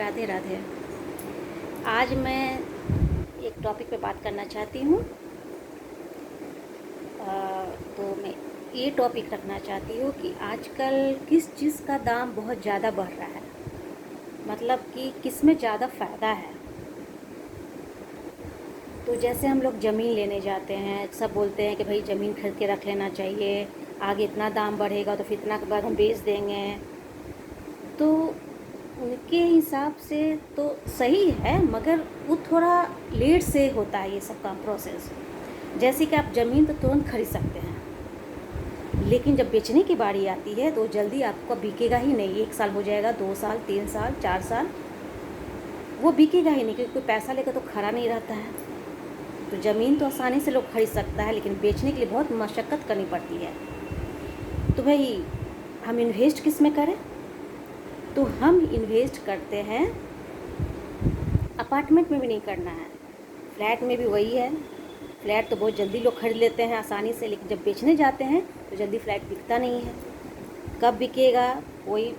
राधे राधे। आज मैं एक टॉपिक पे बात करना चाहती हूँ। तो मैं ये टॉपिक रखना चाहती हूँ कि आजकल किस चीज़ का दाम बहुत ज़्यादा बढ़ रहा है, मतलब कि किस में ज़्यादा फ़ायदा है। तो जैसे हम लोग ज़मीन लेने जाते हैं, सब बोलते हैं कि भाई ज़मीन खरीद के रख लेना चाहिए, आगे इतना दाम बढ़ेगा तो फिर इतना के बाद हम बेच देंगे। तो उनके हिसाब से तो सही है, मगर वो थोड़ा लेट से होता है ये सब काम प्रोसेस। जैसे कि आप ज़मीन तो तुरंत खरीद सकते हैं, लेकिन जब बेचने की बारी आती है तो जल्दी आपको बिकेगा ही नहीं। 1 साल हो जाएगा, 2 साल, 3 साल, 4 साल, वो बिकेगा ही नहीं, क्योंकि कोई पैसा लेकर तो खड़ा नहीं रहता है। तो ज़मीन तो आसानी से लोग खरीद सकता है, लेकिन बेचने के लिए बहुत मशक्क़त करनी पड़ती है। तो भाई हम इन्वेस्ट किस में करें? तो हम इन्वेस्ट करते हैं, अपार्टमेंट में भी नहीं करना है, फ्लैट में भी वही है। फ्लैट तो बहुत जल्दी लोग खरीद लेते हैं आसानी से, लेकिन जब बेचने जाते हैं तो जल्दी फ्लैट बिकता नहीं है। कब बिकेगा कोई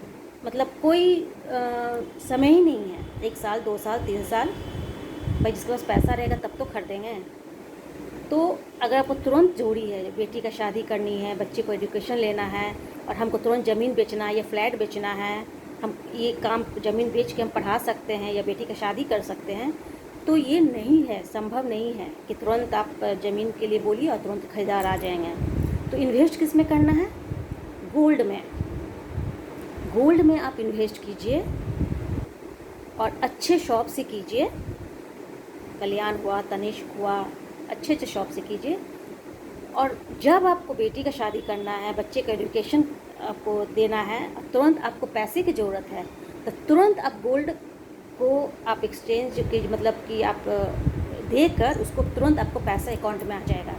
कोई समय ही नहीं है। 1 साल, 2 साल, 3 साल, भाई जिसके पास पैसा रहेगा तब तो खरीदेंगे। तो अगर आपको तुरंत ज़रूरी है, बेटी का शादी करनी है, बच्चे को एजुकेशन लेना है, और हमको तुरंत ज़मीन बेचना है या फ्लैट बेचना है, हम ये काम ज़मीन बेच के हम पढ़ा सकते हैं या बेटी का शादी कर सकते हैं, तो ये नहीं है, संभव नहीं है कि तुरंत आप ज़मीन के लिए बोलिए और तुरंत खरीदार आ जाएंगे। तो इन्वेस्ट किस में करना है? गोल्ड में। गोल्ड में आप इन्वेस्ट कीजिए, और अच्छे शॉप से कीजिए। कल्याण हुआ, तनिष्क हुआ, अच्छे अच्छे शॉप से कीजिए। और जब आपको बेटी का शादी करना है, बच्चे का एजुकेशन आपको देना है, तुरंत आपको पैसे की ज़रूरत है, तो तुरंत आप गोल्ड को आप एक्सचेंज के कि आप देकर उसको तुरंत आपको पैसा अकाउंट में आ जाएगा।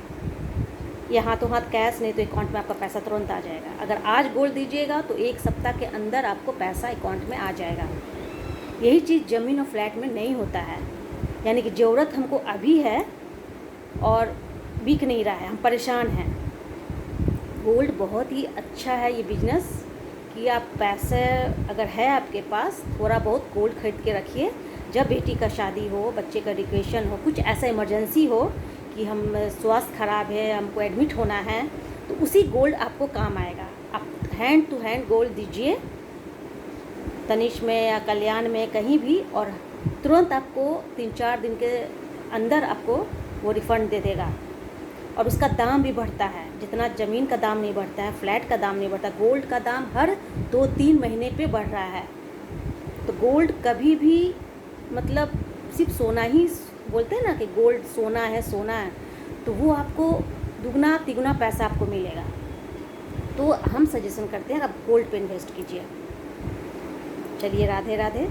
या हाथों हाथ कैश नहीं तो अकाउंट में आपका पैसा तुरंत आ जाएगा। अगर आज गोल्ड दीजिएगा तो 1 सप्ताह के अंदर आपको पैसा अकाउंट में आ जाएगा। यही चीज़ ज़मीन और फ्लैट में नहीं होता है। यानी कि ज़रूरत हमको अभी है और बिक नहीं रहा है, हम परेशान हैं। गोल्ड बहुत ही अच्छा है ये बिजनेस, कि आप पैसे अगर है आपके पास, थोड़ा बहुत गोल्ड खरीद के रखिए। जब बेटी का शादी हो, बच्चे का एजुकेशन हो, कुछ ऐसा इमरजेंसी हो कि हम स्वास्थ्य ख़राब है, हमको एडमिट होना है, तो उसी गोल्ड आपको काम आएगा। आप हैंड टू हैंड गोल्ड दीजिए, तनिष्क में या कल्याण में कहीं भी, और तुरंत आपको 3-4 दिन के अंदर आपको वो रिफ़ंड दे देगा। और उसका दाम भी बढ़ता है, जितना ज़मीन का दाम नहीं बढ़ता है, फ्लैट का दाम नहीं बढ़ता, गोल्ड का दाम हर 2-3 महीने पे बढ़ रहा है। तो गोल्ड कभी भी सिर्फ सोना ही बोलते हैं ना कि गोल्ड सोना है, सोना है, तो वो आपको दुगना तिगुना पैसा आपको मिलेगा। तो हम सजेशन करते हैं आप गोल्ड पे इन्वेस्ट कीजिए। चलिए, राधे राधे।